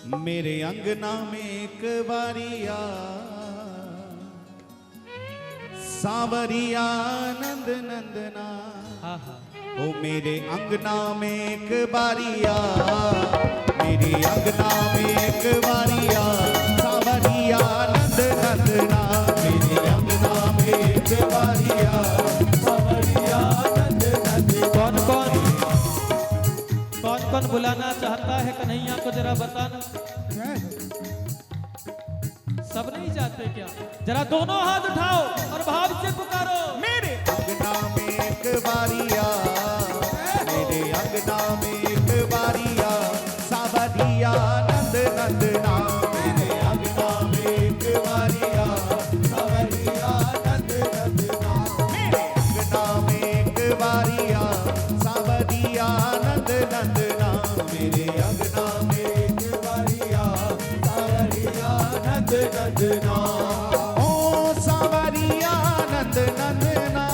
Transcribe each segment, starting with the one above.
मेरे अंगना में एक बारिया सावरिया नंद नंदना। ओ मेरे अंगना में एक बारिया, मेरे अंगना में एक बारिया सावरिया नंद नंदना। मेरे अंगना में एक बारिया सावरिया नंद नंदना। कौन बुलाना चाहता है कन्हैया को जरा बताना। सब नहीं चाहते क्या? जरा दोनों हाथ उठाओ और भाव से पुकारो। मेरे अंगना में एक बारिया, मेरे अंगना में एक बारिया सावरिया नंद नंदना। मेरे अंगना में एक बारिया सावरिया नंद नंदना। मेरे अंगना में एक बारिया सावरिया नंद नंदना। मेरे अंगना में एक बारिया सावरिया नंद नंदना। ओ सावरिया नंद नंदना,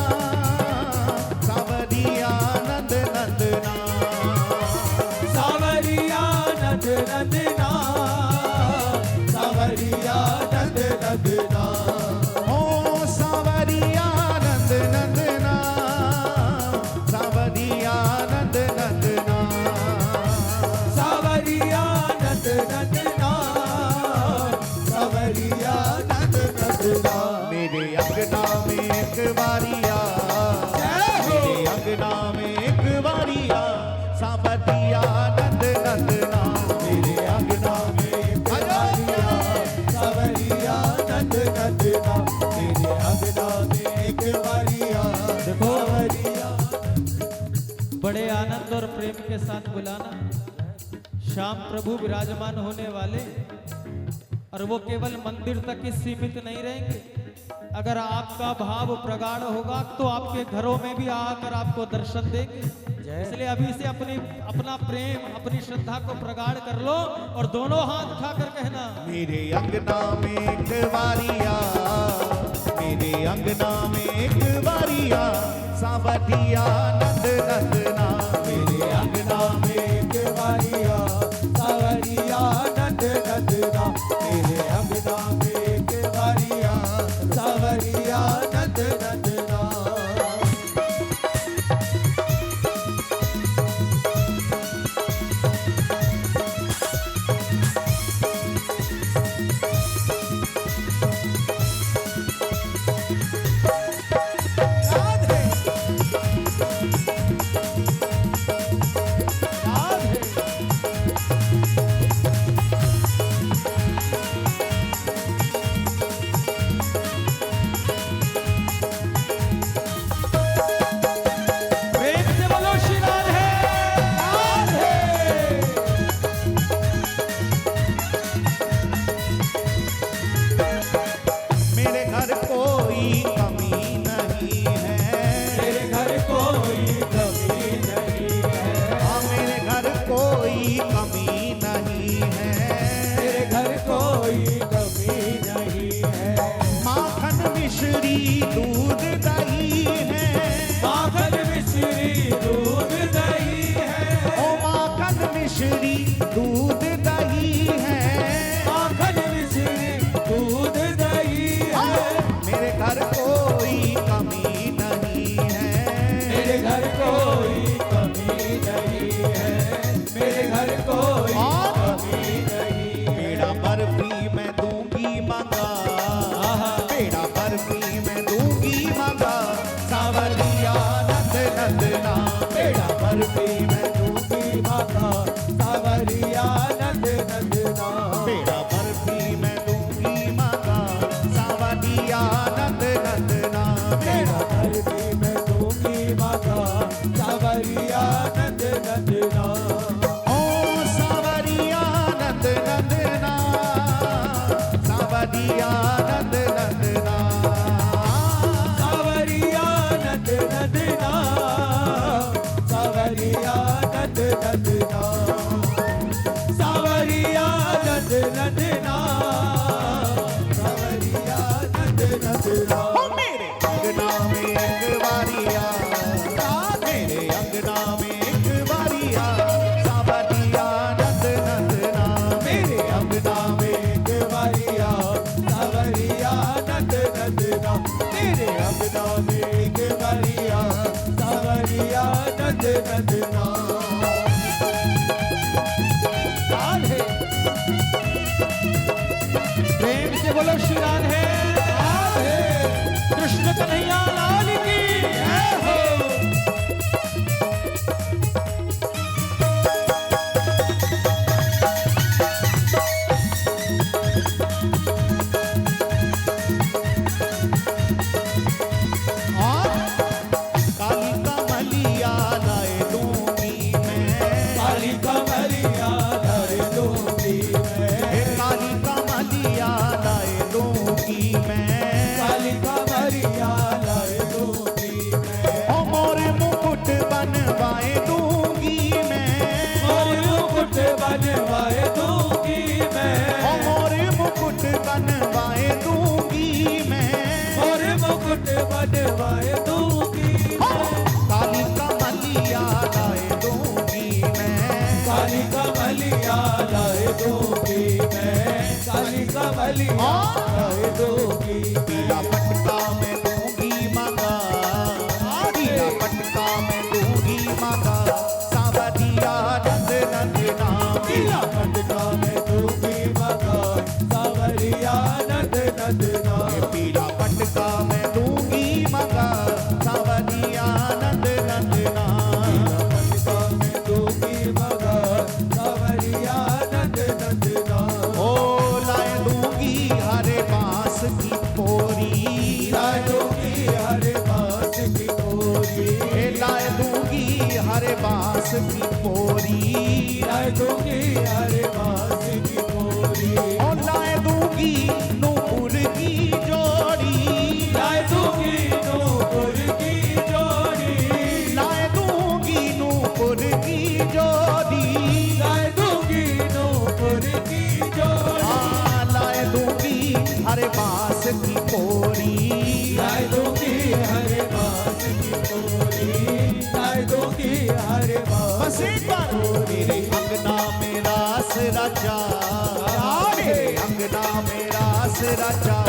सावरिया नंद नंदना। सावरिया नंद नंदना, सावरिया नंद नंदना। ओ सावरिया नंद नंदना, सावरिया नंद नंदना। सावरिया नंद नंदना, सावरिया नंद नंदना। मेरे अंगना में एक बारिया, मेरे अंगना में एक बारिया सावरिया नंद नंदना। मेरे अंगना में एक बारिया सावरिया नंद नंदना। मेरे अंगना में एक बारिया सावरिया। बड़े आनंद और प्रेम के साथ बुलाना। शाम प्रभु विराजमान होने वाले, और वो केवल मंदिर तक ही सीमित नहीं रहेंगे। अगर आपका भाव प्रगाढ़ होगा तो आपके घरों में भी आकर आपको दर्शन देंगे। इसलिए अभी से अपना प्रेम, अपनी श्रद्धा को प्रगाढ़ कर लो और दोनों हाथ उठाकर कहना। मेरे अंगना में एक बारिया, मेरे अंगना में एक बारिया सावरिया नंद नंदना। मेरे अंगना में एक बारिया सावरिया नंद नंदना। मेरे अंगना में एक बारिया सावरिया नंद नंदना। नंदना। राधे प्रेम से बोलो श्री राधे कृष्ण कन्हैया लाल की जय हो। काली कमलिया लाए दूंगी मैं, काली कमलिया लाए दूंगी मैं, काली कमलिया लाए दूंगी मैं, काली कमलिया लाए दूंगी मैं, ओ मोरे मुकुट बनवाए दूंगी मैं, और मुकुट बनवाए दूंगी मैं, ओ मोरे मुकुट बनवाए दूंगी मैं, और मुकुट बनवाए दूंगी मैं, काली कमलिया लाए दूंगी मैं, काली कमलिया लाए दूंगी मैं, काली कमलिया लाए दूंगी पीला पटका मैं दूंगी मगा, पीला पटका मैं दूंगी मगा, सावरिया नंद नंदना, पीला पटका में दूंगी मगा, सावरिया नंद नंदना, पीला पटका मैं दूंगी मगा, सावरिया नंद नंदना, पटका में दूंगी मगा, सावरिया नंद नंदना, ओ लाए दूंगी हरे बांस की पोरी, लाए दूंगी हरे बांस की कोरी, लाए दूंगी हरे बांस की पोरी, लाए दूंगी हरे बांस की कोरी, और लाए दूंगी नूपुर की जोड़ी, लाए दूंगी नूपुर की जोड़ी, लाए दूंगी नूपुर की जोड़ी, लाए दूंगी नूपुर की जोड़ी, हाँ लाए दूंगी हरे बांस की पोरी, लाए दूंगी हरे बांस की कोरी, लाए दूंगी हरे बांस बस एक बार मेरे अंगना में रास रचा, मेरे अंगना में रास रचा,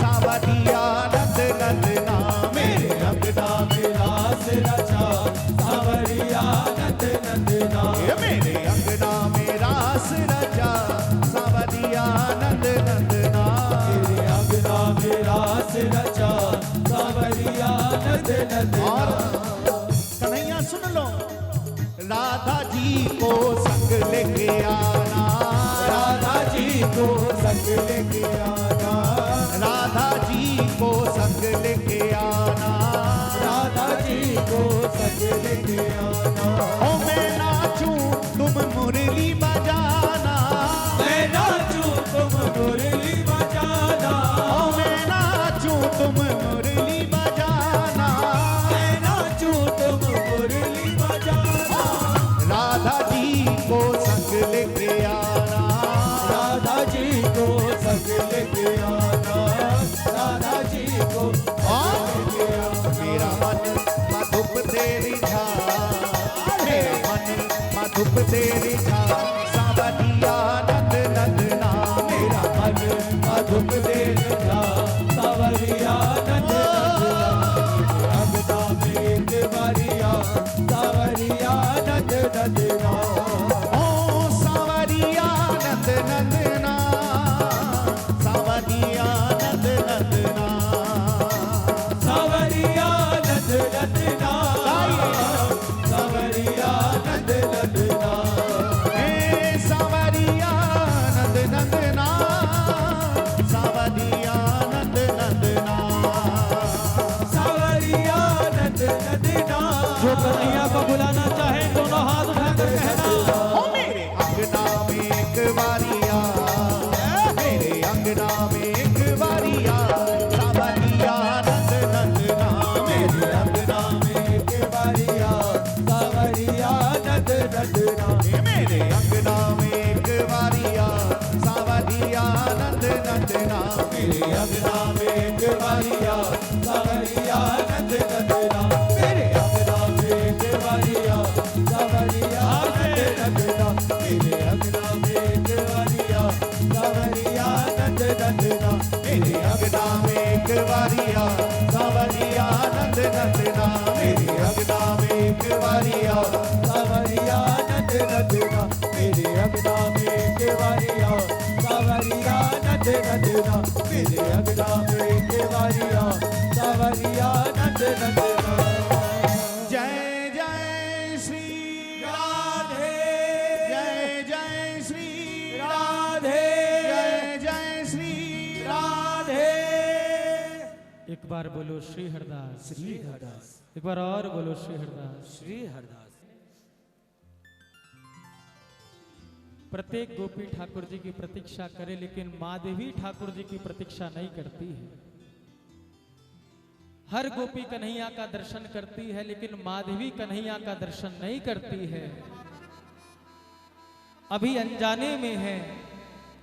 सावरिया नंद नंदना, मेरे अंगना में रास रचा, सावरिया नंद नंदना, ये मेरे अंगना में रास रचा, सावरिया नंद नंदना, मेरे अंगना में रास रचा, सावरिया नंद नंदना। और कन्हैया सुन लो, राधा जी को संग लेके आना, राधा जी को संग लेके आना, राधा जी को संग लेके आना, राधा जी को संग लेके आना, ओ मैं नाचूं तुम मुरली बजाना, मैं नाचूं तुम मुरली बजाना, ओ मैं नाचूं तुम मुरली बजाना, मैं नाचूं तुम मुरली बजाना, राधा जी को संग लेके आना, राधा जी को संग लेके आना, राधा जी को संग लेके आना, मेरा मन मधुप तेरी झा, मेरा मन मधुप तेरी झा, सावरिया नंद नंदना, मेरा मन मधुप तेरे जा, सावरिया नंद नंदना, अंगना में एक बारिया, सावरिया नंद नंदना, ओ सावरिया नंद नंदना, सावरिया नंद नंदना, सावरिया नंद नंदना, सावरिया नंद नंदना, हे सावरिया नंद नंदना, सावरिया नंद नंदना, सावरिया नंद नंदना। जो कन्हैया को बुलाना चाहे दोनों हाथ उठाकर कहना, ओ मेरे अंगना में एक बारिया, मेरे अंगना में एक बारिया, सावरिया नंद नंदना, मेरे अंगना में एक बारिया, सावरिया नंद नंदना, ये मेरे अंगना में एक बारिया, सावरिया नंद नंदना, मेरे अंगना में एक बारिया, सावरिया नंद नंदना, मेरे अंगना में एक बारिया, सावरिया नंद नंदना, मेरे अंगना में एक बारिया, सावरिया नंद नंदना, मेरे अंगना में एक बारिया, सावरिया नंद नंदना, मेरे अंगना में एक बारिया, नंद नंदना मेरे अंगना में केवड़िया सावरिया नंद नंदना। जय जय श्री राधे, जय जय श्री राधे, जय जय श्री राधे। एक बार बोलो श्री हरदास, श्री हरदास, एक बार और बोलो श्री हरदास। श्री हरदास। प्रत्येक गोपी ठाकुर जी की प्रतीक्षा करे, लेकिन माधवी ठाकुर जी की प्रतीक्षा नहीं करती है। हर गोपी कन्हैया का दर्शन करती है, लेकिन माधवी कन्हैया का दर्शन नहीं करती है। अभी अनजाने में है,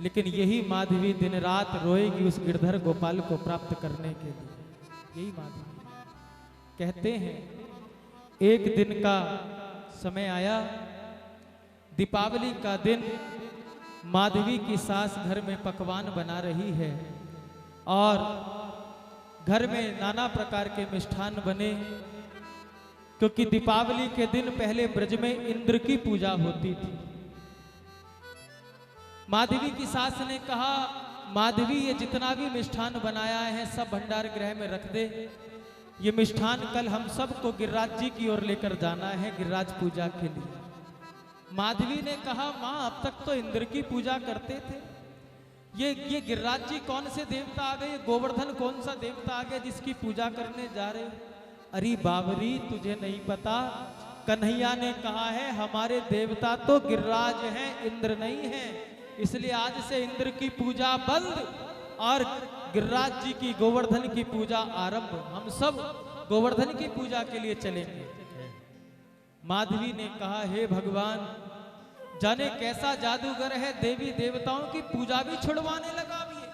लेकिन यही माधवी दिन रात रोएगी उस गिरधर गोपाल को प्राप्त करने के लिए। यही माधवी कहते हैं, एक दिन का समय आया, दीपावली का दिन, माधवी की सास घर में पकवान बना रही है और घर में नाना प्रकार के मिष्ठान बने, क्योंकि दीपावली के दिन पहले ब्रज में इंद्र की पूजा होती थी। माधवी की सास ने कहा, माधवी ये जितना भी मिष्ठान बनाया है सब भंडार गृह में रख दे, ये मिष्ठान कल हम सबको गिरिराज जी की ओर लेकर जाना है गिरिराज पूजा के लिए। माधवी ने कहा, माँ अब तक तो इंद्र की पूजा करते थे, ये गिरिराज जी कौन से देवता आ गए, गोवर्धन कौन सा देवता आ गया जिसकी पूजा करने जा रहे हो? अरे बाबरी तुझे नहीं पता, कन्हैया ने कहा है हमारे देवता तो गिरिराज हैं, इंद्र नहीं है, इसलिए आज से इंद्र की पूजा बंद और गिरिराज जी की गोवर्धन की पूजा आरंभ। हम सब गोवर्धन की पूजा के लिए चलेंगे। माधवी ने कहा, हे भगवान, जाने कैसा जादूगर है, देवी देवताओं की पूजा भी छुड़वाने लगा भी है।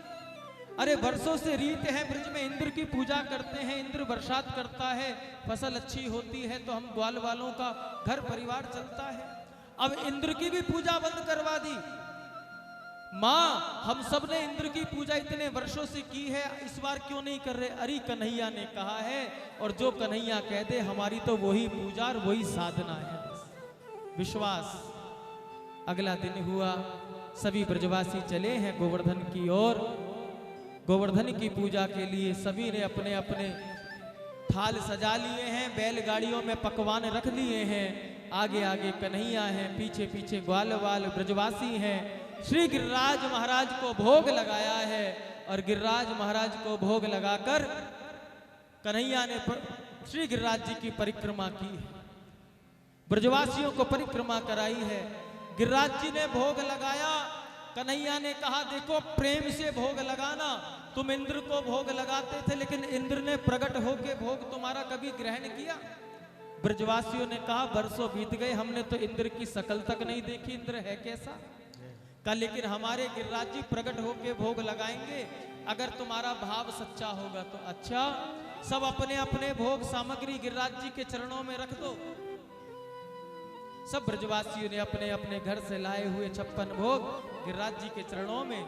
अरे वर्षों से रीत है, ब्रज में इंद्र की पूजा करते हैं, इंद्र बरसात करता है, फसल अच्छी होती है तो हम ग्वाल वालों का घर परिवार चलता है, अब इंद्र की भी पूजा बंद करवा दी। माँ हम सब ने इंद्र की पूजा इतने वर्षों से की है, इस बार क्यों नहीं कर रहे? अरे कन्हैया ने कहा है, और जो कन्हैया कह दे हमारी तो वही पूजा और वही साधना है, विश्वास। अगला दिन हुआ, सभी ब्रजवासी चले हैं गोवर्धन की ओर, गोवर्धन की पूजा के लिए सभी ने अपने अपने थाल सजा लिए हैं, बैलगाड़ियों में पकवान रख लिए हैं, आगे आगे कन्हैया हैं, पीछे पीछे ग्वाल वाल ब्रजवासी हैं। श्री गिरिराज महाराज को भोग लगाया है और गिरिराज महाराज को भोग लगाकर कन्हैया ने श्री गिरिराज जी की परिक्रमा की है, ब्रजवासियों को परिक्रमा कराई है। गिरिराज जी ने भोग लगाया, कन्हैया ने कहा देखो प्रेम से भोग लगाना, तुम इंद्र को भोग लगाते थे लेकिन इंद्र ने प्रकट होके भोग तुम्हारा कभी ग्रहण किया? ब्रजवासियों ने कहा वर्षों बीत गए, हमने तो इंद्र की शकल तक नहीं देखी, इंद्र है कैसा? कल लेकिन हमारे गिरिराज जी प्रकट होके भोग लगाएंगे, अगर तुम्हारा भाव सच्चा होगा तो अच्छा। सब अपने अपने भोग सामग्री गिरिराज जी के चरणों में रख दो। सब ब्रजवासियों ने अपने अपने घर से लाए हुए 56 भोग गिरिराज जी के चरणों में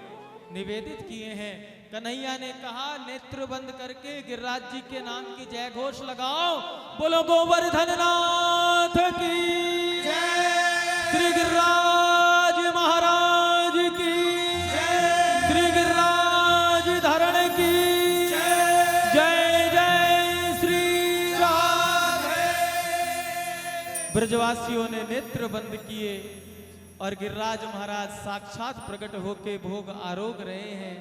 निवेदित किए हैं। कन्हैया ने कहा नेत्र बंद करके गिरिराज जी के नाम की जय घोष लगाओ, बोलो गोवर्धन नाथ की जय, श्री गिरिराज महाराज की जय, श्री गिरिराज धरण की जय, जय जय श्री राधे। ब्रजवासियों ने नेत्र बंद किए और गिरिराज महाराज साक्षात प्रकट होके भोग आरोग रहे हैं।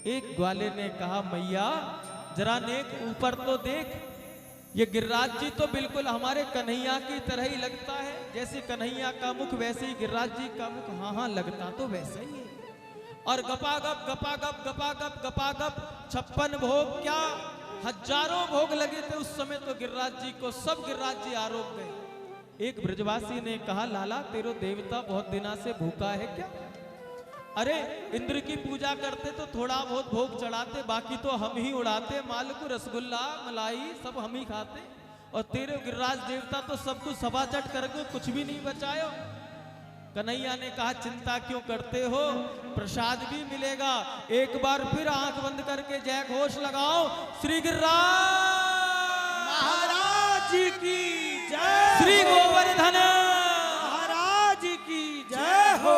एक ग्वाले ने कहा मैया जरा नेक ऊपर तो देख, ये गिरिराज जी तो बिल्कुल हमारे कन्हैया की तरह ही लगता है, जैसे कन्हैया का मुख वैसे ही गिरिराज जी का मुख। हाँ हाँ लगता तो वैसा ही है। और गपागप गपागप गपागप गपागप 56 भोग क्या हजारों भोग लगे थे उस समय तो गिरिराज जी को, सब गिरिराज जी आरोग गए। एक ब्रजवासी ने कहा लाला तेरो देवता बहुत दिना से भूखा है क्या? अरे इंद्र की पूजा करते तो थोड़ा बहुत भोग चढ़ाते, बाकी तो हम ही उड़ाते, मालकू रसगुल्ला मलाई सब हम ही खाते, और तेरे गिरिराज देवता तो सब कुछ सभाचट करके कुछ भी नहीं बचायो। कन्हैया ने कहा चिंता क्यों करते हो, प्रसाद भी मिलेगा। एक बार फिर आंख बंद करके जय घोष लगाओ, श्री गिरिराज महाराज की जय, श्री गोवर्धन महाराज की जय हो।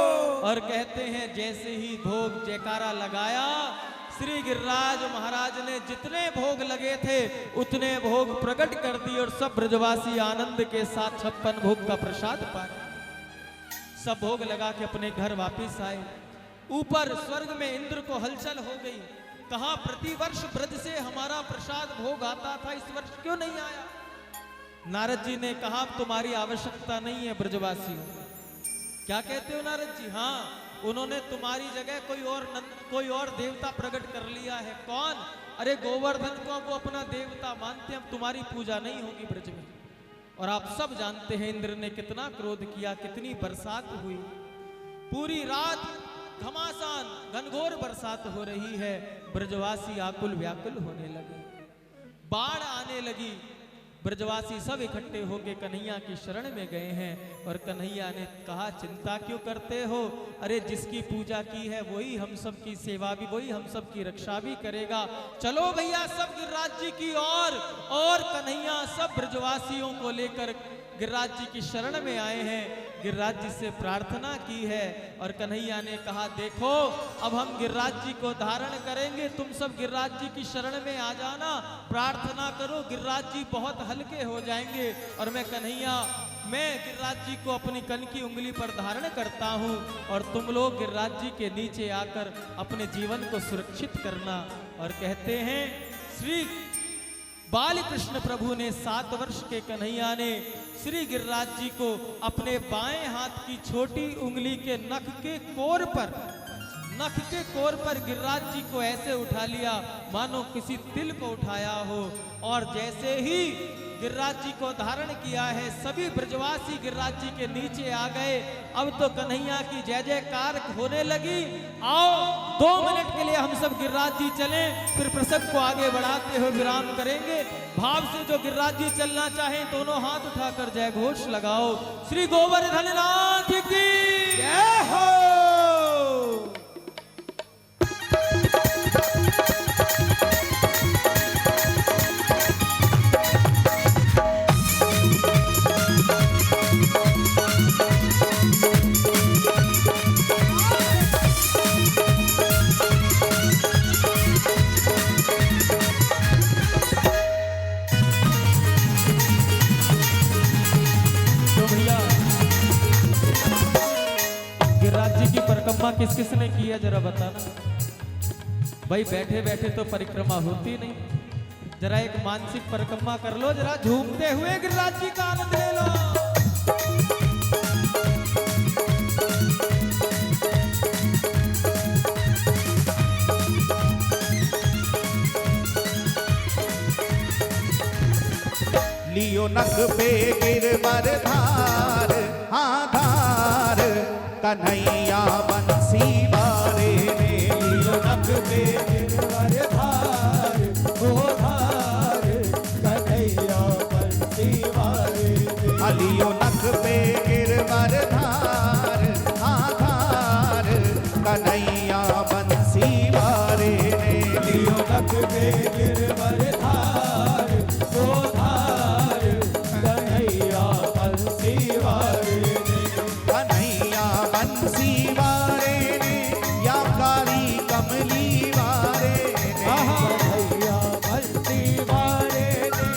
और कहते हैं जैसे ही भोग जयकारा लगाया, श्री गिरिराज महाराज ने जितने भोग लगे थे उतने भोग प्रकट कर दिए और सब ब्रजवासी आनंद के साथ 56 भोग का प्रसाद पाए। सब भोग लगा के अपने घर वापिस आए। ऊपर स्वर्ग में इंद्र को हलचल हो गई। कहा प्रतिवर्ष ब्रज से हमारा प्रसाद भोग आता था, इस वर्ष क्यों नहीं आया? नारद जी ने कहा तुम्हारी आवश्यकता नहीं है ब्रजवासियों। क्या कहते हो नारद जी? हाँ, उन्होंने तुम्हारी जगह कोई और देवता प्रकट कर लिया है। कौन? अरे गोवर्धन को वो अपना देवता मानते हैं, अब तुम्हारी पूजा नहीं होगी ब्रज में। और आप सब जानते हैं इंद्र ने कितना क्रोध किया, कितनी बरसात हुई। पूरी रात घमासान घनघोर बरसात हो रही है। ब्रजवासी आकुल व्याकुल होने लगे, बाढ़ आने लगी। ब्रजवासी सब इकट्ठे होके कन्हैया की शरण में गए हैं और कन्हैया ने कहा चिंता क्यों करते हो? अरे जिसकी पूजा की है वही हम सब की सेवा भी, वही हम सब की रक्षा भी करेगा। चलो भैया सब गिरिराज जी की ओर। और कन्हैया सब ब्रजवासियों को लेकर गिरिराज जी की शरण में आए हैं। गिरिराज जी से प्रार्थना की है और कन्हैया ने कहा देखो अब हम गिरिराज जी को धारण करेंगे, तुम सब गिरिराज जी की शरण में आ जाना, प्रार्थना करो, गिरिराज जी बहुत हल्के हो जाएंगे। और मैं गिरिराज जी को अपनी कन की उंगली पर धारण करता हूँ और तुम लोग गिरिराज जी के नीचे आकर अपने जीवन को सुरक्षित करना। और कहते हैं श्री बाल कृष्ण प्रभु ने 7 वर्ष के कन्हैया ने श्री गिरिराज जी को अपने बाएं हाथ की छोटी उंगली के नख के कोर पर गिरिराज जी को ऐसे उठा लिया मानो किसी तिल को उठाया हो। और जैसे ही गिरिराज जी को धारण किया है, सभी ब्रजवासी गिरिराज जी के नीचे आ गए। अब तो कन्हैया की जय जयकार होने लगी। आओ 2 मिनट के लिए हम सब गिरिराज जी चलें, फिर प्रसंग को आगे बढ़ाते हुए विराम करेंगे। भाव से जो गिरिराज जी चलना चाहें दोनों हाथ उठाकर जय घोष लगाओ। श्री गोवर्धन नाथ की जय हो। किस किस ने किया जरा बताना भाई। बैठे बैठे तो परिक्रमा होती नहीं, जरा एक मानसिक परिक्रमा कर लो, जरा झूमते हुए गिरिराज जी का आनंद ले लो। लियो नख पे गिरवर धार, हाँ धार कन्हैया बंसी वारे ने। लियो नख पे गिरवर धार, वो धार कन्हैया बंसी वारे ने। लियो नख पे गिरवर धार, हाँ धार कन्हैया बंसी वारे ने। लियो नख पे गिरवर धार, वो धार कन्हैया बंसी वारे ने। कन्हैया बंसी वारे ने या काली कमली वारे ने। कन्हैया बंसी वारे ने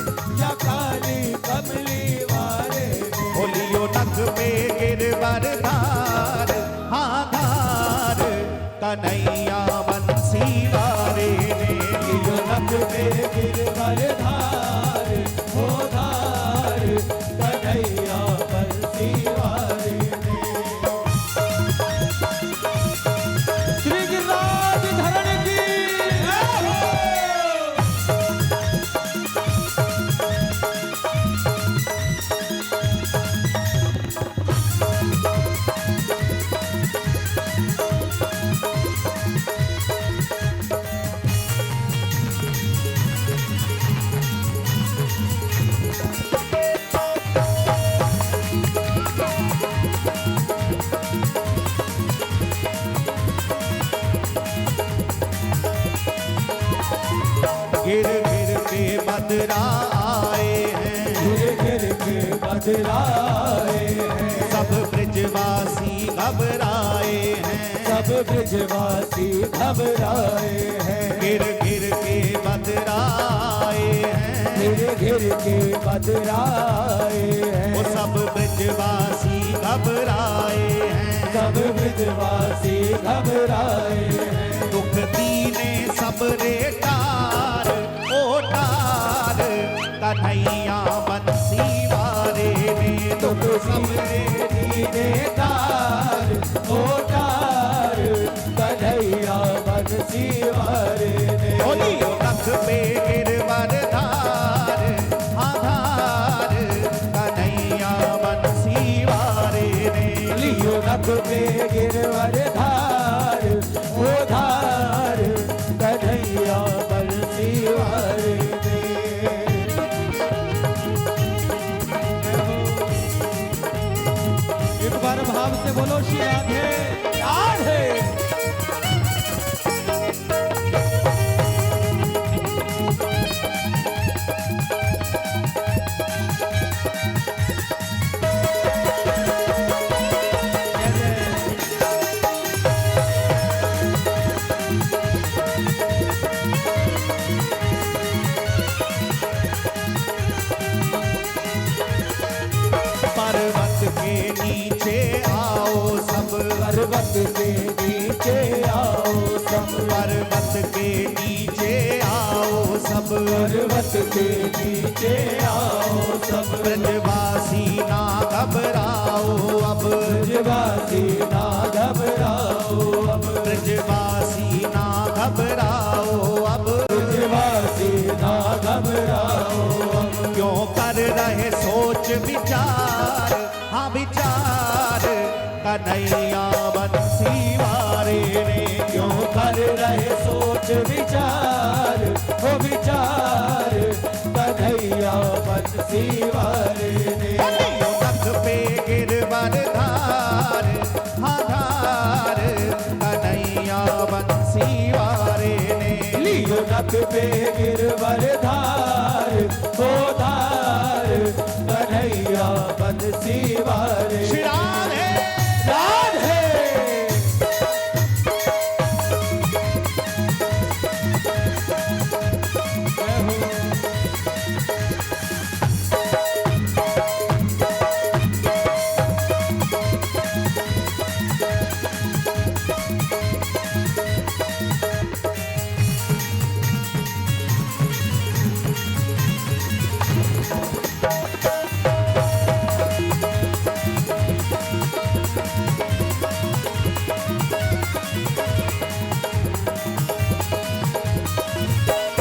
या काली कमली वारे ने। बोलियो नख पे गिरवर धार, हाँ धार कन्हैया बंसी वारे ने। लियो नख पे गिरवर धार, वो धार कन्हैया बंसी वारे ने। श्री गिरिराज धरण की गिर गिर के बदरा आए हैं, गिर गिर के बदरा आए हैं। सब ब्रजवासी घबराए हैं, सब ब्रजवासी घबराए हैं, गिर गिर के बदराए हैं, घिर घिर के बदराए हैं, वो सब ब्रजवासी घबराए हैं, सब ब्रजवासी घबराए हैं। दुख दीने सब रे तार, ओ तार, कन्हैया बंसी वारे ने दुख सब दीने तार, ओ तार, कन्हैया बंसी वारे ने। बोलियो नख पे गिरवर धार, आधार, कन्हैया बंसी वारे ने। लियो नख पे गिरवर धार, ओ धार, कन्हैया बंसी वारे ने। एक बार भाव से बोलो श्री राधे। राधे पर्वत के नीचे आओ सब, पर्वत के नीचे आओ सब, पर्वत के नीचे आओ सब, पर्वत के नीचे आओ सब। ब्रजवासी ना घबराओ अब, ब्रजवासी ना घबराओ अब, ब्रजवासी ना घबराओ अब, ब्रजवासी ना घबराओ अब। क्यों कर रहे सोच विचार, हाँ विचार, कन्हैया बंसी वारे ने। क्यों कर रहे सोच विचार, हो विचार, कन्हैया बंसी वारे ने। बोलियो नख पे गिरवर धार, हाँ धार, कन्हैया बंसी वारे ने। लियो नख पे गिरवर धार, हो धार, कन्हैया बंसी वारे। श्री राधे। राधे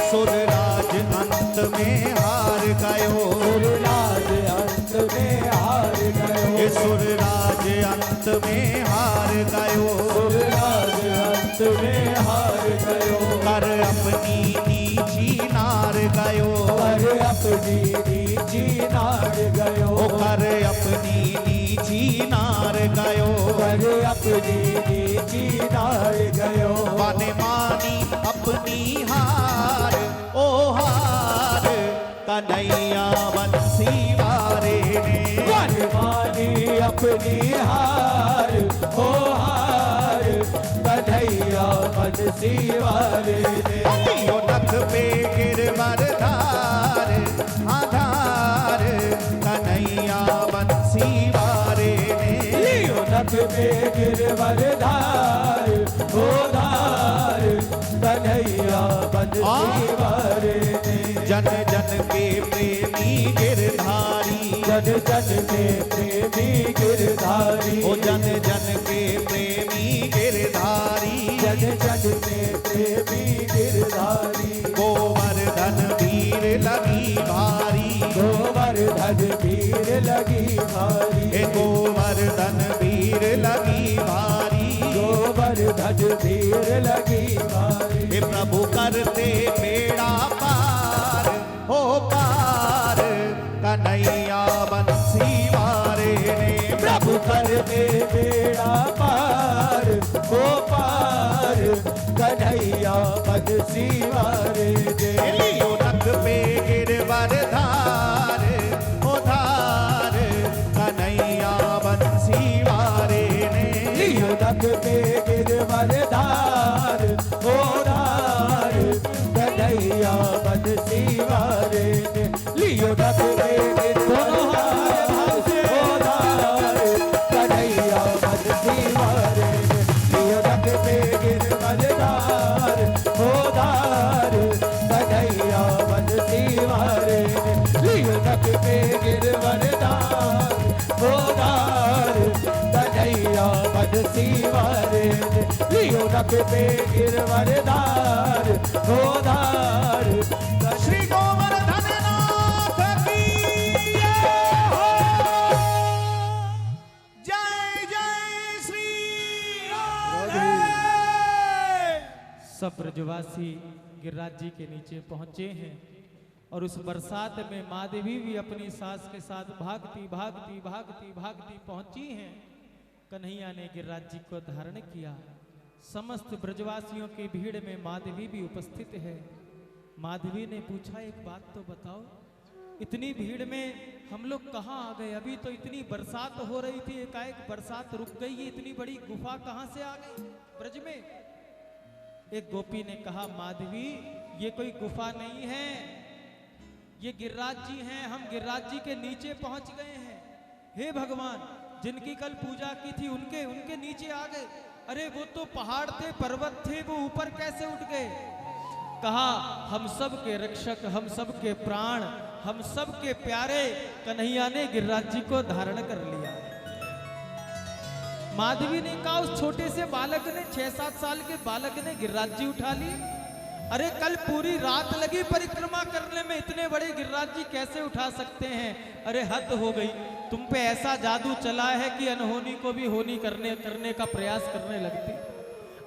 सुरराज अंत में हार गयो, सुरराज अंत में हार गयो, ये सुरराज अंत में हार गयो, सुरराज अंत में हार गयो। कर अपनी नीची नार गयो, कर अपनी नीची नार गयो, ओ कर अपनी नीची नार गयो, कर अपनी नीची नार गयो। माने मानी अपनी हार, ओ हार, कन्हैया बंसी वारे ने। मन मानी अपनी हार, हो हार, कन्हैया बंसी वारे ने। बोलियो नख पे गिरवर धार, आधार, कन्हैया बंसी वारे ने। लियो नख पे गिरवर धार, हो धार, कन्हैया बंसी वारे ने। जन जन के प्रेमी गिरधारी, जन जन के प्रेमी गिरधारी, ओ जन जन के प्रेमी गिरधारी, जन जन के प्रेमी गिरधारी। गोवर्धन वीर लगी भारी, गोवर्धन वीर लगी भारी, हे गोवर्धन वीर लगी भारी, गोवर्धन वीर लगी भारी। हे प्रभु करते बेड़ा पार, हो पार, कन्हैया बंसी वारे ने। प्रभु कर दे बेड़ा पार, हो पार, कन्हैया बंसी वारे दे। लियो नख पे गिरवर धार, ओ धार, कन्हैया बंसी वारे ने। लियो नख पे गिरवर गिरवरधार होदार कन्हैया बंसी वारे ने लियो रख पे गिरवरधार होदार कन्हैया बंसी वारे ने लियो रख पे गिरवरधार होदार कन्हैया बंसी वारे ने लियो रख पे गिरवरधार होदार कन्हैया बंसी वारे ने लियो रख पे गिरवरधार होदार श्री गोवर्धन नाथ की जय जय श्री राधे। सब ब्रजवासी गिरिराज जी के नीचे पहुंचे हैं और उस बरसात में माँ देवी भी अपनी सास के साथ भागती भागती भागती भागती पहुंची हैं। कन्हैया ने गिरिराज जी को धारण किया। समस्त ब्रजवासियों की भीड़ में माँ देवी भी उपस्थित है। माँ देवी ने पूछा, एक बात तो बताओ, इतनी भीड़ में हम लोग कहाँ आ गए? अभी तो इतनी बरसात हो रही थी, एकाएक बरसात रुक गई, ये इतनी बड़ी गुफा कहाँ से आ गई ब्रज में? एक गोपी ने कहा, माधवी ये कोई गुफा नहीं है, ये गिरिराज जी हैं, हम गिरिराज जी के नीचे पहुंच गए हैं। हे भगवान, जिनकी कल पूजा की थी उनके नीचे आ गए। अरे वो तो पहाड़ थे, पर्वत थे, वो ऊपर कैसे उठ गए? कहा, हम सब के रक्षक, हम सब के प्राण, हम सब के प्यारे कन्हैया ने गिरिराज जी को धारण कर लिया। माधवी ने कहा, उस छोटे से बालक ने, 6-7 साल के बालक ने गिरिराज जी उठा लिए। अरे कल पूरी रात लगी परिक्रमा करने में, इतने बड़े गिरिराज जी कैसे उठा सकते हैं? अरे हद हो गई, तुम पे ऐसा जादू चला है कि अनहोनी को भी होनी करने का प्रयास करने लगती।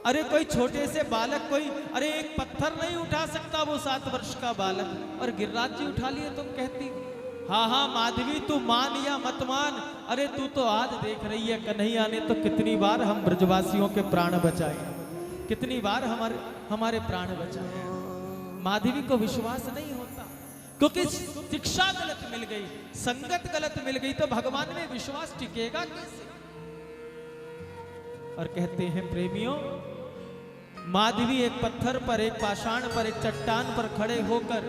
अरे कोई छोटे से बालक, कोई अरे एक पत्थर नहीं उठा सकता वो 7 वर्ष का बालक, और गिरिराज जी उठा लिए तुम कहती। हाँ माधवी, तू मान या मत मान, अरे तू तो आज देख रही है कन्हैया ने तो कितनी बार हम ब्रजवासियों के प्राण बचाए, कितनी बार हमारे प्राण बचाए। माधवी को विश्वास नहीं होता क्योंकि शिक्षा गलत मिल गई, संगत गलत मिल गई, तो भगवान में विश्वास टिकेगा कैसे? और कहते हैं प्रेमियों, माधवी एक पत्थर पर, एक पाषाण पर, एक चट्टान पर खड़े होकर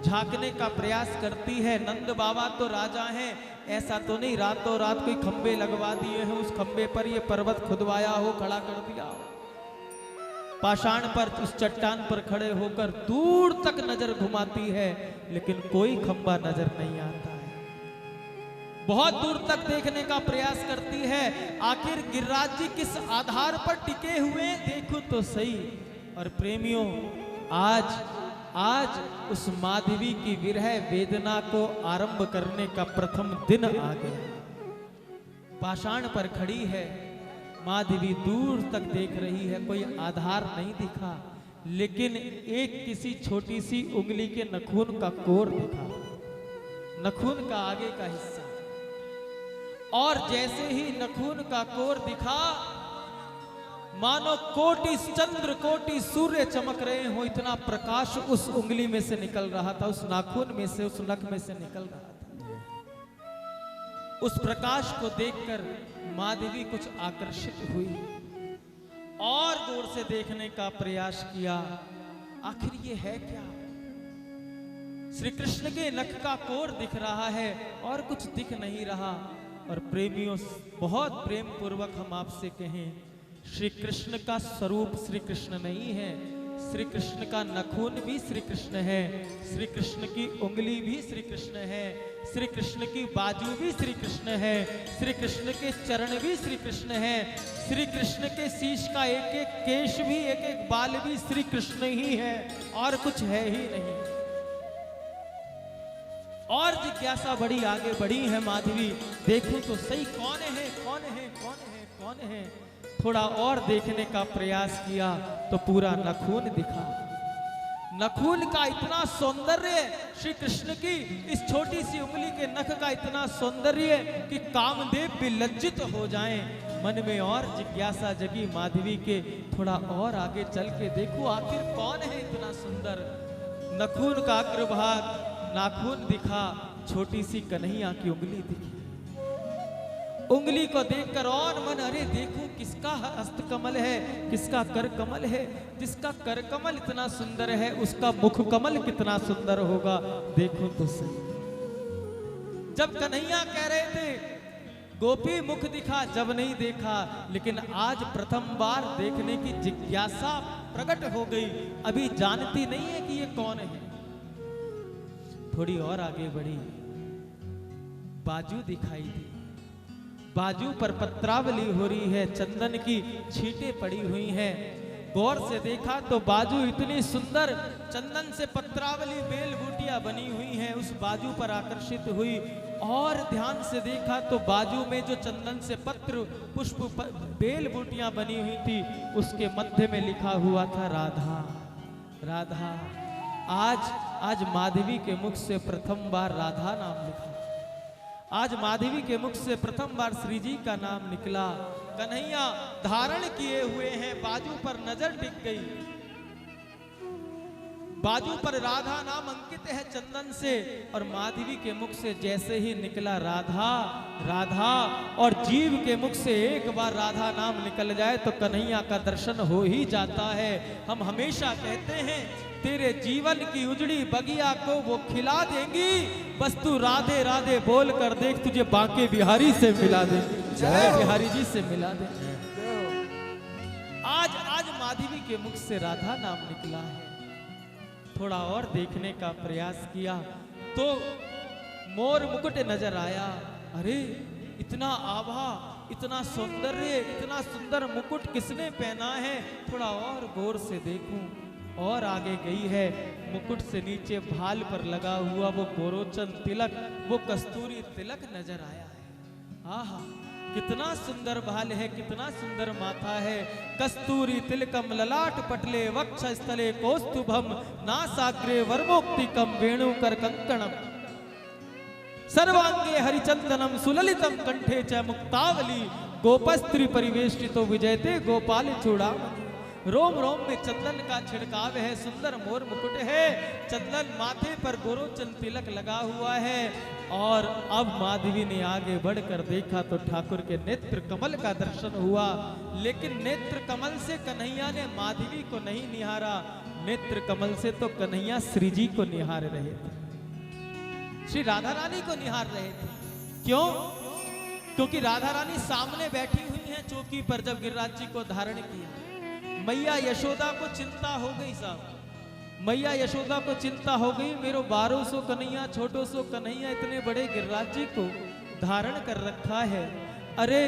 झांकने का प्रयास करती है। नंद बाबा तो राजा हैं, ऐसा तो नहीं रातों रात कोई खंबे लगवा दिए हैं, उस खंबे पर ये पर्वत खुदवाया हो, खड़ा कर दिया हो। पाषाण पर, उस चट्टान पर खड़े होकर दूर तक नजर घुमाती है, लेकिन कोई खंबा नजर नहीं आता है। बहुत दूर तक देखने का प्रयास करती है, आखिर गिरिराज जी किस आधार पर टिके हुए देखो तो सही। और प्रेमियों, आज उस माधवी की विरह वेदना को आरंभ करने का प्रथम दिन आ गया। पाषाण पर खड़ी है माधवी, दूर तक देख रही है, कोई आधार नहीं दिखा, लेकिन एक किसी छोटी सी उंगली के नखून का कोर दिखा, नखून का आगे का हिस्सा। और जैसे ही नखून का कोर दिखा, मानो कोटि चंद्र कोटि सूर्य चमक रहे हो, इतना प्रकाश उस उंगली में से निकल रहा था, उस नाखून में से, उस नख में से निकल रहा था। उस प्रकाश को देखकर माधवी कुछ आकर्षित हुई और दूर से देखने का प्रयास किया, आखिर ये है क्या? श्री कृष्ण के नख का कोर दिख रहा है और कुछ दिख नहीं रहा। और प्रेमियों, बहुत प्रेम पूर्वक हम आपसे कहें, श्री कृष्ण का स्वरूप श्री कृष्ण नहीं है, श्री कृष्ण का नखून भी श्री कृष्ण है, श्री कृष्ण की उंगली भी श्री कृष्ण है, श्री कृष्ण की बाजू भी श्री कृष्ण है, श्री कृष्ण के चरण भी श्री कृष्ण है, श्री कृष्ण के शीश का एक एक केश भी, एक एक बाल भी श्री कृष्ण ही है, और कुछ है ही नहीं। और जिज्ञासा बड़ी आगे बढ़ी है माधवी, देखो तो सही कौन है, कौन है, कौन है, कौन है। थोड़ा और देखने का प्रयास किया तो पूरा नखून दिखा। नखून का इतना सौंदर्य, श्री कृष्ण की इस छोटी सी उंगली के नख का इतना सौंदर्य कि कामदेव भी लज्जित हो जाएं। मन में और जिज्ञासा जगी माधवी के, थोड़ा और आगे चल के देखो आखिर कौन है इतना सुंदर। नखून का अग्रभाग, नाखून दिखा, छोटी सी कन्हैया की उंगली दिखी। उंगली को देखकर और मन, अरे देखूं किसका हस्त कमल है, किसका कर कमल है। जिसका कर कमल इतना सुंदर है उसका मुख कमल कितना सुंदर होगा, देखूं तो सही। जब कन्हैया कह रहे थे गोपी मुख दिखा जब नहीं देखा, लेकिन आज प्रथम बार देखने की जिज्ञासा प्रकट हो गई। अभी जानती नहीं है कि ये कौन है। थोड़ी और आगे बढ़ी, बाजू दिखाई दी। बाजू पर पत्रावली हो रही है, चंदन की छींटें पड़ी हुई हैं। गौर से देखा तो बाजू इतनी सुंदर, चंदन से पत्रावली बेल बूटियां बनी हुई हैं, उस बाजू पर आकर्षित हुई। और ध्यान से देखा तो बाजू में जो चंदन से पत्र पुष्प बेल बूटियां बनी हुई थी, उसके मध्य में लिखा हुआ था राधा राधा। आज माधवी के मुख से प्रथम बार राधा नाम लिखा। आज माधवी के मुख से प्रथम बार श्री जी का नाम निकला। कन्हैया धारण किए हुए हैं, बाजू पर नजर टिक गई। बाजू पर राधा नाम अंकित है चंदन से, और माधवी के मुख से जैसे ही निकला राधा राधा, और जीव के मुख से एक बार राधा नाम निकल जाए तो कन्हैया का दर्शन हो ही जाता है। हम हमेशा कहते हैं तेरे जीवन की उजड़ी बगिया को वो खिला देंगी, बस तू राधे राधे बोल कर देख, तुझे बांके बिहारी से मिला दे, जय बिहारी जी से मिला दे। आज माधवी के मुख से राधा नाम निकला है। थोड़ा और देखने का प्रयास किया तो मोर मुकुट नजर आया। अरे इतना आभा, इतना सौंदर्य, इतना सुंदर मुकुट किसने पहना है? थोड़ा और गौर से देखूं। और आगे गई है, मुकुट से नीचे भाल पर लगा हुआ वो गोरोचन तिलक, वो कस्तूरी तिलक नजर आया है। आहा, कितना सुंदर भाल है, कितना सुंदर माथा है। कस्तूरी तिलकम ललाट पटले वक्ष स्थले कौस्तुभम नासाग्रे वर्मोक्तिकम वेणुकर कंकणम सर्वांगे हरिचंदनम सुललितम कंठे च मुक्तावली गोपस्त्री परिवेष्टितो विजयते गोपाल चूड़ामणि। रोम रोम में चंदन का छिड़काव है, सुंदर मोर मुकुट है, चंदन माथे पर गोरोचन तिलक लगा हुआ है। और अब माधवी ने आगे बढ़कर देखा तो ठाकुर के नेत्र कमल का दर्शन हुआ। लेकिन नेत्र कमल से कन्हैया ने माधवी को नहीं निहारा, नेत्र कमल से तो कन्हैया श्री जी को निहार रहे थे, श्री राधा रानी को निहार रहे थे। क्यों? क्योंकि राधा रानी सामने बैठी हुई हैं चौकी पर। जब गिरिराज जी को धारण किया, मैया यशोदा को चिंता हो गई साहब, मैया यशोदा को चिंता हो गई, मेरो 1200 कन्हैया, छोटो सो कन्हैया इतने बड़े गिरिराज जी को धारण कर रखा है। अरे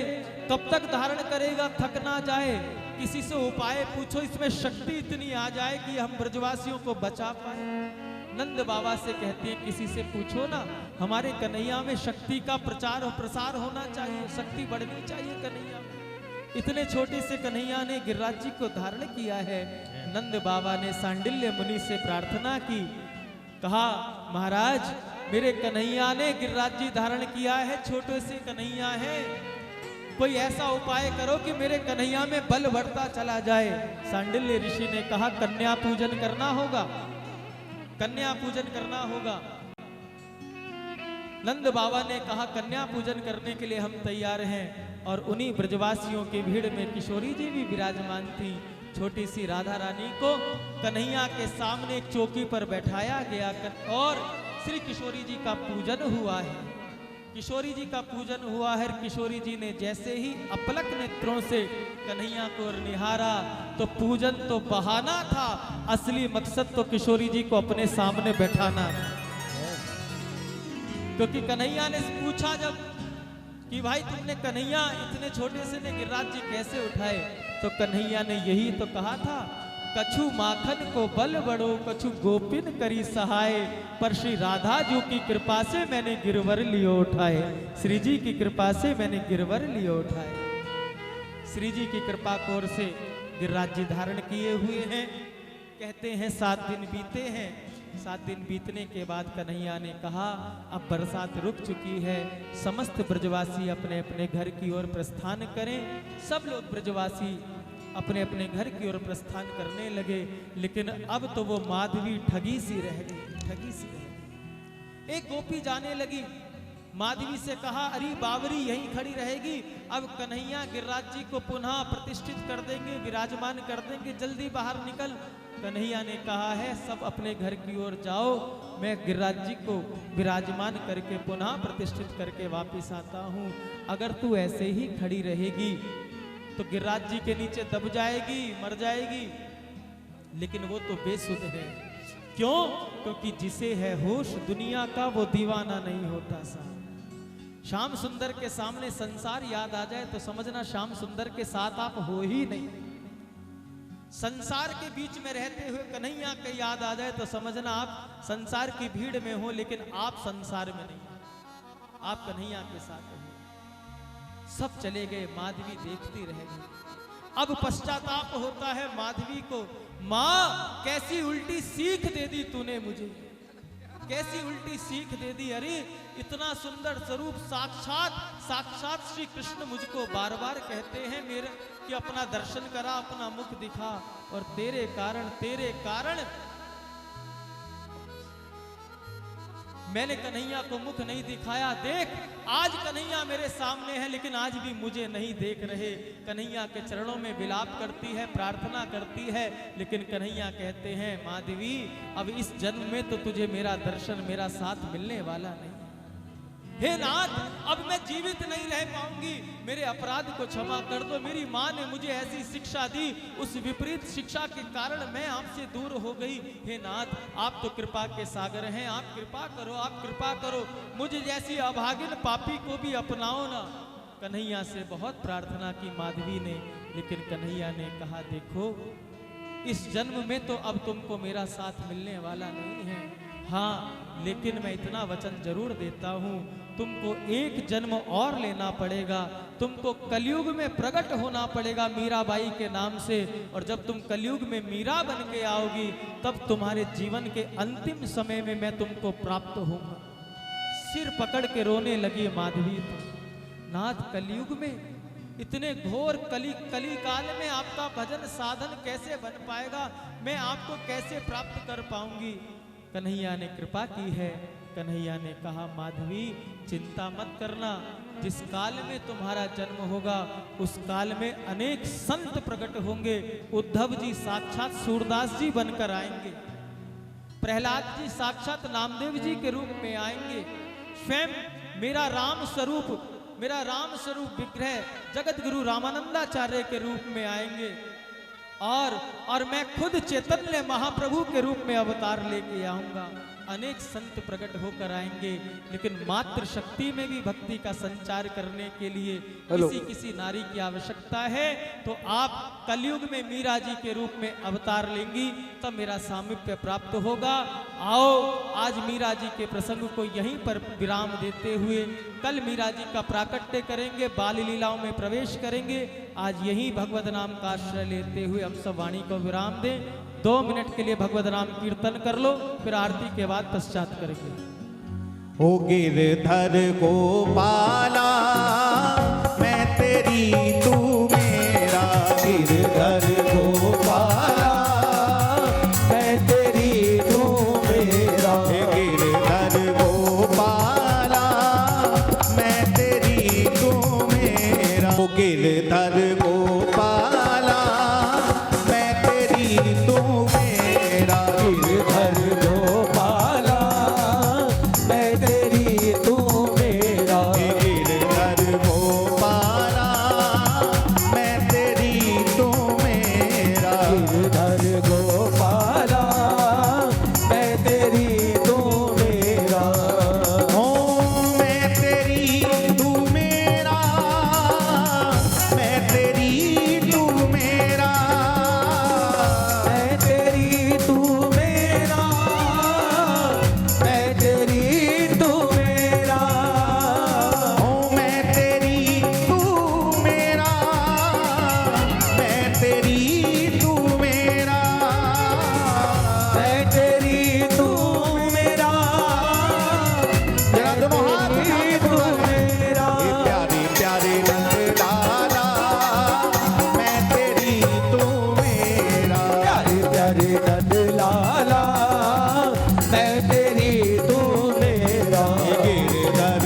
कब तक धारण करेगा, थक ना जाए, किसी से उपाय पूछो, इसमें शक्ति इतनी आ जाए कि हम ब्रजवासियों को बचा पाए। नंद बाबा से कहते हैं किसी से पूछो ना, हमारे कन्हैया में शक्ति का प्रचार और प्रसार होना चाहिए, शक्ति बढ़नी चाहिए कन्हैया में। इतने छोटे से कन्हैया ने गिरिराज जी को धारण किया है। नंद बाबा ने सांडिल्य मुनि से प्रार्थना की, कहा महाराज मेरे कन्हैया ने गिरिराज जी धारण किया है, छोटे से कन्हैया है, कोई ऐसा उपाय करो कि मेरे कन्हैया में बल बढ़ता चला जाए। सांडिल्य ऋषि ने कहा कन्या पूजन करना होगा, कन्या पूजन करना होगा। नंद बाबा ने कहा कन्या पूजन करने के लिए हम तैयार हैं। और उन्हीं ब्रजवासियों की भीड़ में किशोरी जी भी विराजमान थी। छोटी सी राधा रानी को कन्हैया के सामने एक चौकी पर बैठाया गया और श्री किशोरी जी का पूजन हुआ है। किशोरी जी का पूजन हुआ है। किशोरी जी ने जैसे ही अपलक नेत्रों से कन्हैया को निहारा तो पूजन तो बहाना था, असली मकसद तो किशोरी जी को अपने सामने बैठाना था। क्योंकि कन्हैया ने पूछा जब कि भाई तुमने कन्हैया इतने छोटे से ने गिरिराज जी कैसे उठाए, तो कन्हैया ने यही तो कहा था, कछु माखन को बल बढ़ो कछु गोपिन करी सहाय, पर श्री राधा जी की कृपा से मैंने गिरवर लियो उठाए। श्री जी की कृपा से मैंने गिरवर लियो उठाए। श्री जी की कृपा कोर से गिरिराज जी धारण किए हुए हैं। कहते हैं 7 दिन बीते हैं। 7 दिन बीतने के बाद कन्हैया ने कहा अब बरसात रुक चुकी है, समस्त ब्रजवासी अपने अपने घर की ओर प्रस्थान करें। सब लोग ब्रजवासी अपने अपने घर की ओर प्रस्थान करने लगे। लेकिन अब तो वो माधवी ठगी सी रह गई, ठगी सी रह गई। एक गोपी जाने लगी, माधवी से कहा, अरे बावरी यहीं खड़ी रहेगी, अब कन्हैया गिरिराज जी को पुनः प्रतिष्ठित कर देंगे, विराजमान कर देंगे, जल्दी बाहर निकल। कन्हैया ने कहा है, सब अपने घर की ओर जाओ, मैं गिरिराज जी को विराजमान करके पुनः प्रतिष्ठित करके वापिस आता हूँ। अगर तू ऐसे ही खड़ी रहेगी तो गिरिराज जी के नीचे दब जाएगी, मर जाएगी। लेकिन वो तो बेसुध है। क्यों? क्योंकि जिसे है होश दुनिया का वो दीवाना नहीं होता सा। श्याम सुंदर के सामने संसार याद आ जाए तो समझना श्याम सुंदर के साथ आप हो ही नहीं। संसार के बीच में रहते हुए कन्हैया के याद आ जाए तो समझना आप संसार की भीड़ में हो, लेकिन आप संसार में नहीं, आप कन्हैया के साथ हो। सब चले गए, माधवी देखती रह गई। अब पश्चाताप होता है माधवी को, माँ कैसी उल्टी सीख दे दी तूने मुझे, कैसी उल्टी सीख दे दी। अरे इतना सुंदर स्वरूप साक्षात श्री कृष्ण मुझको बार बार कहते हैं मेरे कि अपना दर्शन करा, अपना मुख दिखा, और तेरे कारण मैंने कन्हैया को मुख नहीं दिखाया। देख आज कन्हैया मेरे सामने है, लेकिन आज भी मुझे नहीं देख रहे। कन्हैया के चरणों में विलाप करती है, प्रार्थना करती है, लेकिन कन्हैया कहते हैं, माधवी अब इस जन्म में तो तुझे मेरा दर्शन, मेरा साथ मिलने वाला नहीं। हे नाथ, अब मैं जीवित नहीं रह पाऊंगी, मेरे अपराध को क्षमा कर दो। मेरी माँ ने मुझे ऐसी शिक्षा दी, उस विपरीत शिक्षा के कारण मैं आपसे दूर हो गई। हे नाथ, आप तो कृपा के सागर हैं, आप कृपा करो, आप कृपा करो, मुझे जैसी अभागिन पापी को भी अपनाओ ना। कन्हैया से बहुत प्रार्थना की माधवी ने, लेकिन कन्हैया ने कहा, देखो इस जन्म में तो अब तुमको मेरा साथ मिलने वाला नहीं है। हाँ, लेकिन मैं इतना वचन जरूर देता हूँ, तुमको एक जन्म और लेना पड़ेगा, तुमको कलयुग में प्रकट होना पड़ेगा मीराबाई के नाम से, और जब तुम कलयुग में मीरा बन के आओगी तब तुम्हारे जीवन के अंतिम समय में मैं तुमको प्राप्त होऊंगा। सिर पकड़ के रोने लगी माधवी। नाथ, कलयुग में इतने घोर कली काल में आपका भजन साधन कैसे बन पाएगा, मैं आपको कैसे प्राप्त कर पाऊंगी। कन्हैया ने कृपा की है। कन्हैया ने कहा, माधवी चिंता मत करना, जिस काल में तुम्हारा जन्म होगा उस काल में अनेक संत प्रकट होंगे। उद्धव जी साक्षात सूरदास जी बनकर आएंगे, प्रहलाद जी साक्षात नामदेव जी के रूप में आएंगे, स्वयं मेरा राम स्वरूप विग्रह जगत गुरु रामानंदाचार्य के रूप में आएंगे, और मैं खुद चैतन्य महाप्रभु के रूप में अवतार लेके आऊंगा। अनेक संत प्रकट होकर आएंगे, लेकिन मात्र शक्ति में भी भक्ति का संचार करने के लिए किसी नारी की आवश्यकता है। तो आप कलयुग में मीरा जी के रूप में अवतार लेंगी, तब मेरा सामीप्य प्राप्त होगा। आओ आज मीरा जी के प्रसंग को यहीं पर विराम देते हुए कल मीरा जी का प्राकट्य करेंगे, बाल लीलाओं में प्रवेश करेंगे। आज यही भगवत नाम का आश्रय लेते हुए हम सब वाणी को विराम दें। 2 मिनट के लिए भगवत नाम कीर्तन कर लो, फिर आरती के बाद पश्चात करेंगे। ओ गिरधर गोपाला, मैं तेरी तू मेरा। गिरधर गोपाला, मैं तेरी तू मेरा। गिरधर गोपाला, मैं तेरी तू मेरा। ओ गिरधर गोपाला, मैं तेरी तू मेरा। गिरधर गोपाला, मैं तेरी तू मेरा। गिरधर गोपाला, मैं तेरी तू मेरा। गिरधर गोपाला, मैं तेरी तू मेरा। ओ मैं तेरी तू मेरा, मैं तेरी तू मेरा। मैं तेरी तू मेरा, मैं तेरी तू मेरा। ओ मैं तेरी तू मेरा, मैं तेरी तू मेरा। मैं तेरी तू मेरा, जरा दोनों हाथ तेरी तू मेरा। ये प्यारे प्यारे नंद लाला, मैं तेरी तू मेरा। प्यारे प्यारे नंद लाला, मैं तेरी तू मेरा। गिरधर